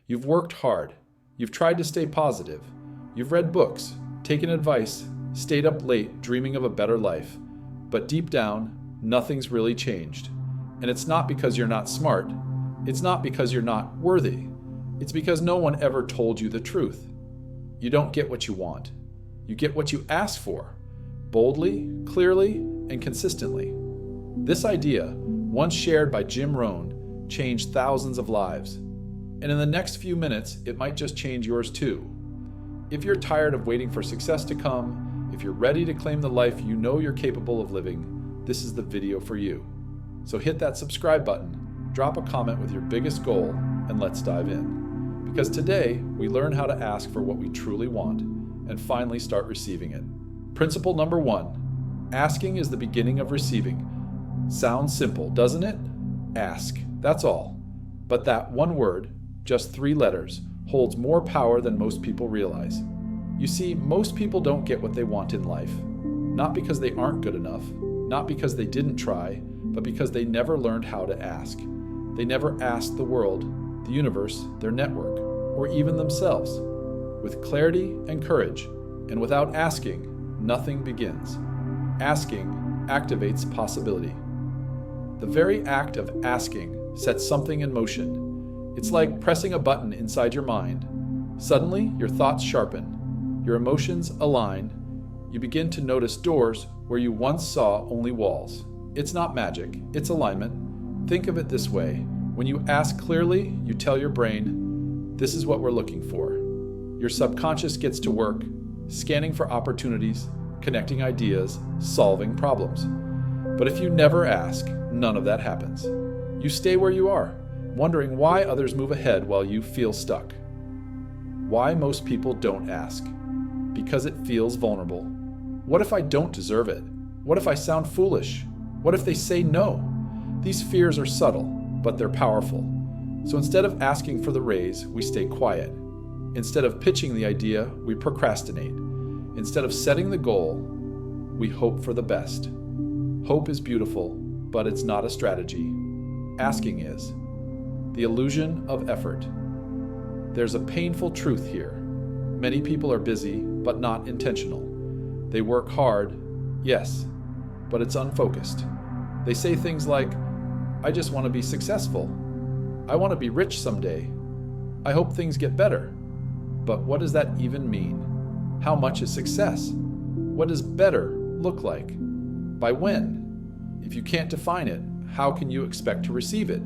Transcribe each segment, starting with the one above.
You've worked hard. You've tried to stay positive. You've read books, taken advice, stayed up late dreaming of a better life. But deep down, nothing's really changed. And it's not because you're not smart. It's not because you're not worthy. It's because no one ever told you the truth. You don't get what you want. You get what you ask for, boldly, clearly, and consistently. This idea, once shared by Jim Rohn, changed thousands of lives. And in the next few minutes, it might just change yours too. If you're tired of waiting for success to come, if you're ready to claim the life you know you're capable of living, this is the video for you. So hit that subscribe button, drop a comment with your biggest goal, and let's dive in. Because today, we learn how to ask for what we truly want, and finally start receiving it. Principle number 1, asking is the beginning of receiving. Sounds simple, doesn't it? Ask, that's all. But that one word, just 3 letters, holds more power than most people realize. You see, most people don't get what they want in life. Not because they aren't good enough, not because they didn't try, but because they never learned how to ask. They never asked the world, the universe, their network, or even themselves. With clarity and courage, and without asking, nothing begins. Asking activates possibility. The very act of asking sets something in motion. It's like pressing a button inside your mind. Suddenly, your thoughts sharpen, your emotions align, you begin to notice doors where you once saw only walls. It's not magic, it's alignment. Think of it this way. When you ask clearly, you tell your brain, this is what we're looking for. Your subconscious gets to work, scanning for opportunities, connecting ideas, solving problems. But if you never ask, none of that happens. You stay where you are, wondering why others move ahead while you feel stuck. Why most people don't ask? Because it feels vulnerable. What if I don't deserve it? What if I sound foolish? What if they say no? These fears are subtle, but they're powerful. So instead of asking for the raise, we stay quiet. Instead of pitching the idea, we procrastinate. Instead of setting the goal, we hope for the best. Hope is beautiful, but it's not a strategy. Asking is. The illusion of effort. There's a painful truth here. Many people are busy, but not intentional. They work hard, yes, but it's unfocused. They say things like, I just want to be successful. I want to be rich someday. I hope things get better. But what does that even mean? How much is success? What does better look like? By when? If you can't define it, how can you expect to receive it?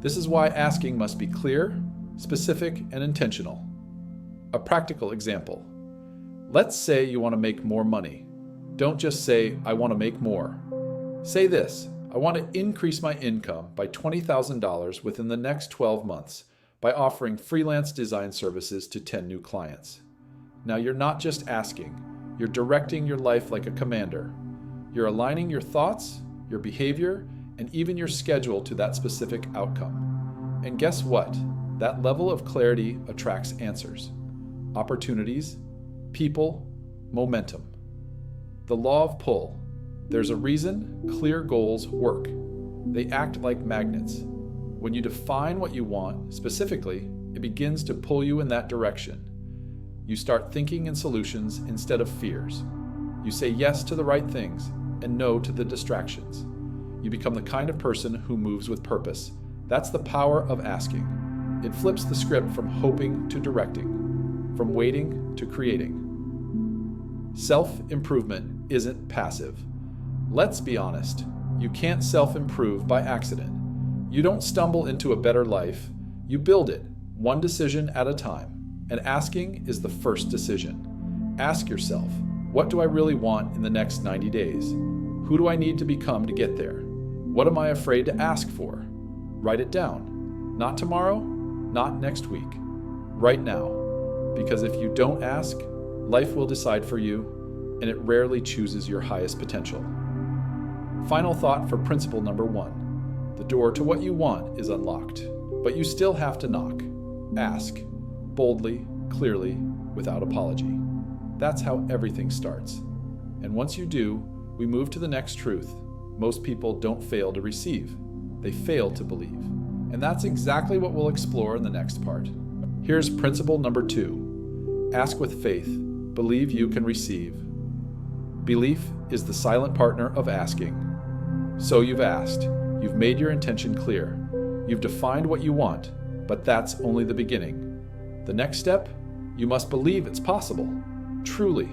This is why asking must be clear, specific, and intentional. A practical example. Let's say you want to make more money. Don't just say, I want to make more. Say this, I want to increase my income by $20,000 within the next 12 months by offering freelance design services to 10 new clients. Now you're not just asking, you're directing your life like a commander. You're aligning your thoughts, your behavior, and even your schedule to that specific outcome. And guess what? That level of clarity attracts answers, opportunities, people, momentum. The law of pull. There's a reason clear goals work. They act like magnets. When you define what you want specifically, it begins to pull you in that direction. You start thinking in solutions instead of fears. You say yes to the right things and no to the distractions. You become the kind of person who moves with purpose. That's the power of asking. It flips the script from hoping to directing, from waiting to creating. Self-improvement isn't passive. Let's be honest, you can't self-improve by accident. You don't stumble into a better life, you build it, one decision at a time. And asking is the first decision. Ask yourself, what do I really want in the next 90 days? Who do I need to become to get there? What am I afraid to ask for? Write it down. Not tomorrow, not next week. Right now. Because if you don't ask, life will decide for you, and it rarely chooses your highest potential. Final thought for principle number 1. The door to what you want is unlocked, but you still have to knock. Ask, boldly, clearly, without apology. That's how everything starts. And once you do, we move to the next truth. Most people don't fail to receive. They fail to believe. And that's exactly what we'll explore in the next part. Here's principle number 2. Ask with faith. Believe you can receive. Belief is the silent partner of asking. So you've asked. You've made your intention clear. You've defined what you want, but that's only the beginning. The next step? You must believe it's possible. Truly.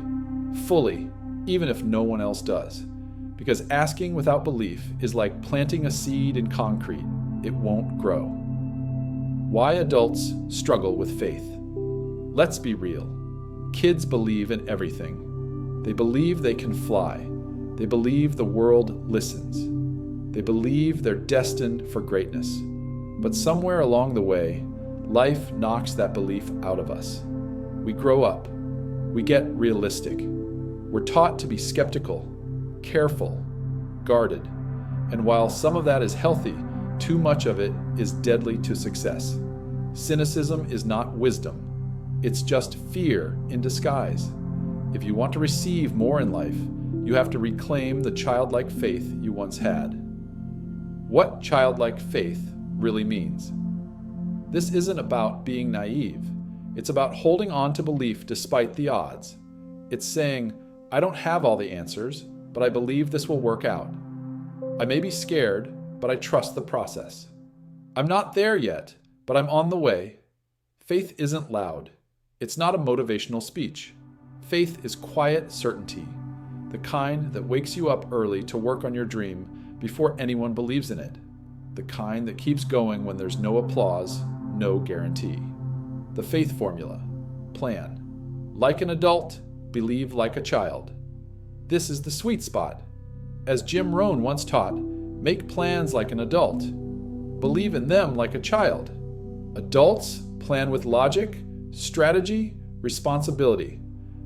Fully. Even if no one else does. Because asking without belief is like planting a seed in concrete. It won't grow. Why adults struggle with faith. Let's be real. Kids believe in everything. They believe they can fly. They believe the world listens. They believe they're destined for greatness. But somewhere along the way, life knocks that belief out of us. We grow up. We get realistic. We're taught to be skeptical, careful, guarded. And while some of that is healthy, too much of it is deadly to success. Cynicism is not wisdom. It's just fear in disguise. If you want to receive more in life, you have to reclaim the childlike faith you once had. What childlike faith really means. This isn't about being naive. It's about holding on to belief despite the odds. It's saying, I don't have all the answers, but I believe this will work out. I may be scared, but I trust the process. I'm not there yet, but I'm on the way. Faith isn't loud. It's not a motivational speech. Faith is quiet certainty, the kind that wakes you up early to work on your dream before anyone believes in it, the kind that keeps going when there's no applause, no guarantee. The faith formula. Plan. Like an adult, believe like a child. This is the sweet spot. As Jim Rohn once taught, make plans like an adult. Believe in them like a child. Adults plan with logic, strategy, responsibility.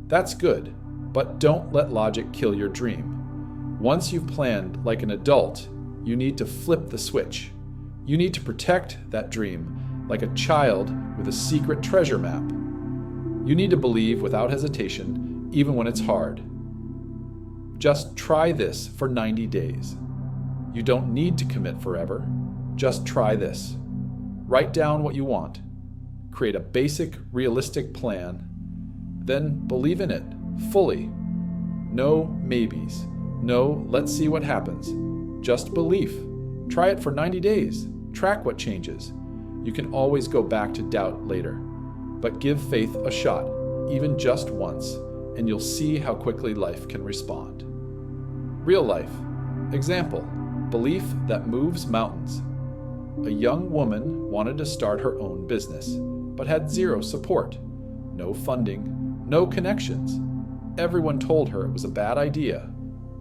That's good, but don't let logic kill your dream. Once you've planned like an adult, you need to flip the switch. You need to protect that dream like a child with a secret treasure map. You need to believe without hesitation, even when it's hard. Just try this for 90 days. You don't need to commit forever. Just try this. Write down what you want. Create a basic, realistic plan. Then believe in it, fully. No maybes. No, let's see what happens. Just belief. Try it for 90 days. Track what changes. You can always go back to doubt later. But give faith a shot, even just once, and you'll see how quickly life can respond. Real life. Example. Belief that moves mountains. A young woman wanted to start her own business, but had zero support. No funding, no connections. Everyone told her it was a bad idea,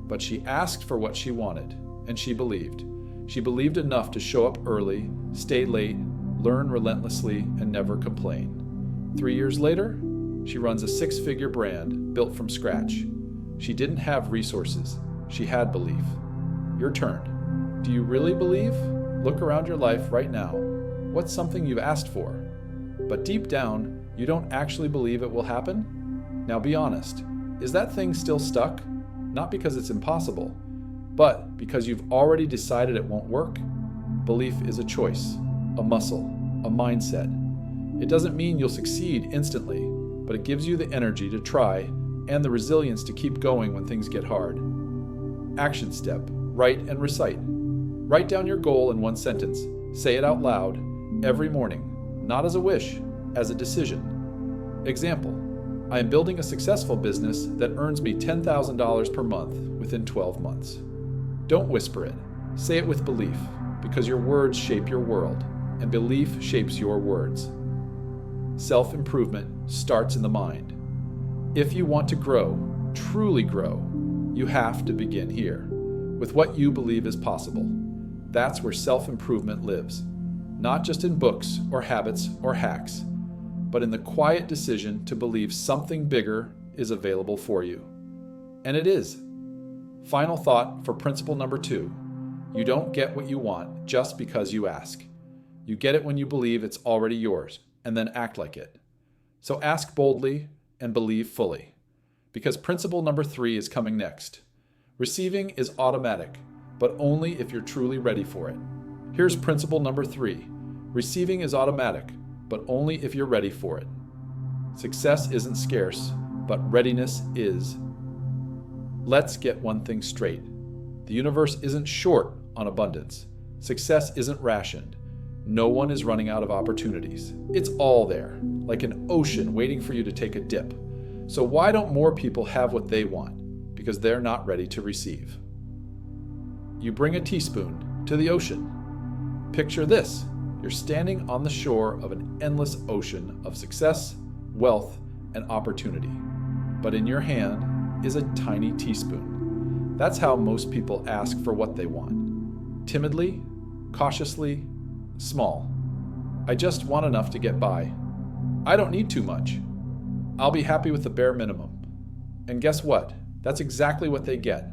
but she asked for what she wanted, and she believed. She believed enough to show up early, stay late, learn relentlessly, and never complain. 3 years later, she runs a 6-figure brand built from scratch. She didn't have resources. She had belief. Your turn. Do you really believe? Look around your life right now. What's something you've asked for? But deep down, you don't actually believe it will happen? Now be honest. Is that thing still stuck? Not because it's impossible, but because you've already decided it won't work? Belief is a choice, a muscle, a mindset. It doesn't mean you'll succeed instantly, but it gives you the energy to try and the resilience to keep going when things get hard. Action step. Write and recite. Write down your goal in one sentence. Say it out loud every morning, not as a wish, as a decision. Example. I am building a successful business that earns me $10,000 per month within 12 months. Don't whisper it. Say it with belief, because your words shape your world, and belief shapes your words. Self-improvement starts in the mind. If you want to grow, truly grow, you have to begin here, with what you believe is possible. That's where self-improvement lives, not just in books or habits or hacks, but in the quiet decision to believe something bigger is available for you. And it is. Final thought for principle number 2. You don't get what you want just because you ask. You get it when you believe it's already yours, and then act like it. So ask boldly and believe fully. Because principle number 3 is coming next. Receiving is automatic, but only if you're truly ready for it. Here's principle number 3. Receiving is automatic, but only if you're ready for it. Success isn't scarce, but readiness is. Let's get one thing straight. The universe isn't short on abundance. Success isn't rationed. No one is running out of opportunities. It's all there, like an ocean waiting for you to take a dip. So why don't more people have what they want? Because they're not ready to receive. You bring a teaspoon to the ocean. Picture this. You're standing on the shore of an endless ocean of success, wealth, and opportunity. But in your hand is a tiny teaspoon. That's how most people ask for what they want. Timidly, cautiously, small. I just want enough to get by. I don't need too much. I'll be happy with the bare minimum. And guess what? That's exactly what they get.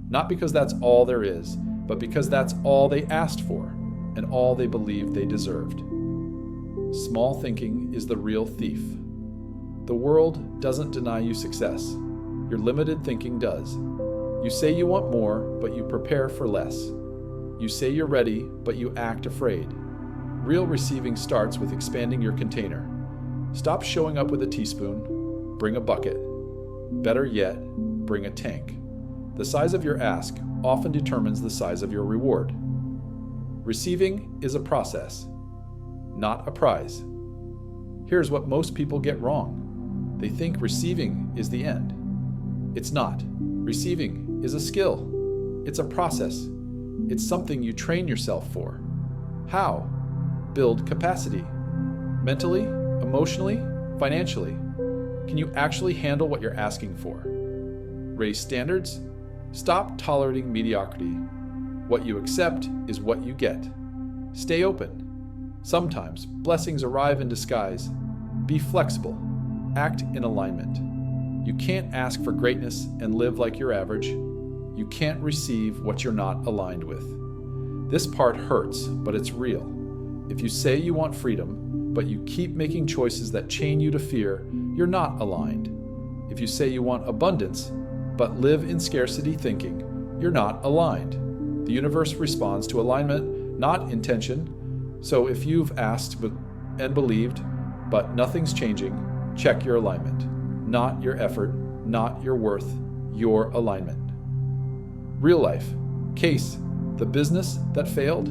Not because that's all there is, but because that's all they asked for and all they believed they deserved. Small thinking is the real thief. The world doesn't deny you success. Your limited thinking does. You say you want more, but you prepare for less. You say you're ready, but you act afraid. Real receiving starts with expanding your container. Stop showing up with a teaspoon. Bring a bucket. Better yet, bring a tank. The size of your ask often determines the size of your reward. Receiving is a process, not a prize. Here's what most people get wrong. They think receiving is the end. It's not. Receiving is a skill. It's a process. It's something you train yourself for. How? Build capacity. Mentally, emotionally, financially. Can you actually handle what you're asking for? Raise standards. Stop tolerating mediocrity. What you accept is what you get. Stay open. Sometimes blessings arrive in disguise. Be flexible. Act in alignment. You can't ask for greatness and live like you're average. You can't receive what you're not aligned with. This part hurts, but it's real. If you say you want freedom, but you keep making choices that chain you to fear, you're not aligned. If you say you want abundance, but live in scarcity thinking, you're not aligned. The universe responds to alignment, not intention. So if you've asked and believed, but nothing's changing, check your alignment. Not your effort, not your worth, your alignment. Real life. Case, the business that failed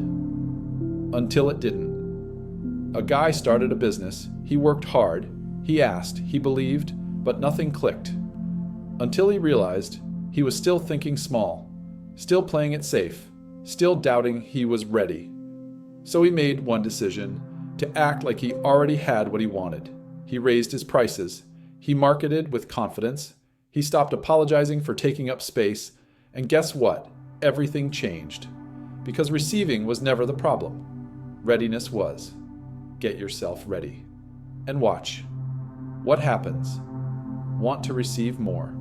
until it didn't. A guy started a business. He worked hard. He asked. He believed, but nothing clicked. Until he realized he was still thinking small, still playing it safe, still doubting he was ready. So he made one decision, to act like he already had what he wanted. He raised his prices. He marketed with confidence. He stopped apologizing for taking up space. And guess what? Everything changed. Because receiving was never the problem. Readiness was. Get yourself ready. And watch. What happens? Want to receive more.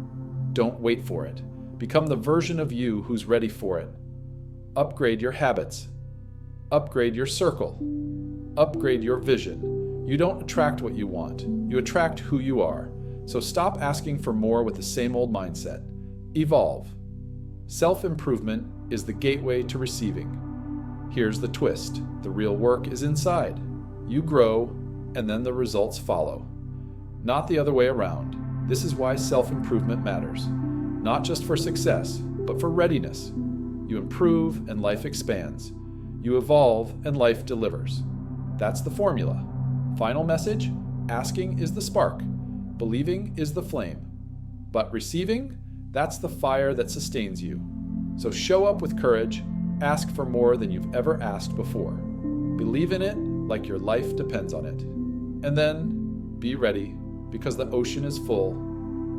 Don't wait for it. Become the version of you who's ready for it. Upgrade your habits. Upgrade your circle. Upgrade your vision. You don't attract what you want. You attract who you are. So stop asking for more with the same old mindset. Evolve. Self-improvement is the gateway to receiving. Here's the twist. The real work is inside. You grow, and then the results follow. Not the other way around. This is why self-improvement matters. Not just for success, but for readiness. You improve, and life expands. You evolve, and life delivers. That's the formula. Final message? Asking is the spark. Believing is the flame. But receiving? That's the fire that sustains you. So show up with courage. Ask for more than you've ever asked before. Believe in it like your life depends on it. And then be ready, because the ocean is full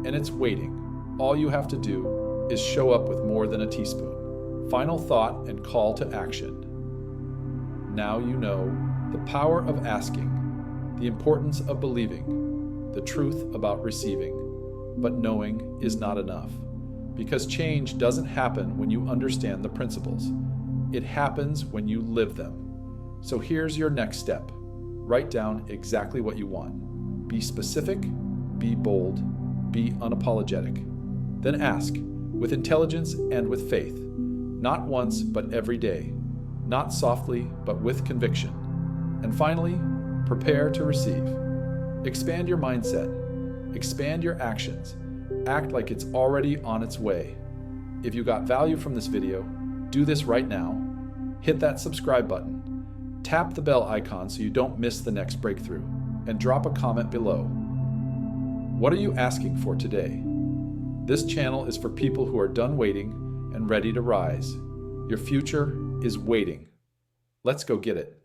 and it's waiting. All you have to do is show up with more than a teaspoon. Final thought and call to action. Now you know the power of asking, the importance of believing, the truth about receiving. But knowing is not enough, because change doesn't happen when you understand the principles. It happens when you live them. So here's your next step. Write down exactly what you want. Be specific, be bold, be unapologetic. Then ask, with intelligence and with faith. Not once, but every day. Not softly, but with conviction. And finally, Prepare to receive. Expand your mindset. Expand your actions. Act like it's already on its way. If you got value from this video, do this right now. Hit that subscribe button. Tap the bell icon so you don't miss the next breakthrough. And drop a comment below. What are you asking for today? This channel is for people who are done waiting and ready to rise. Your future is waiting. Let's go get it.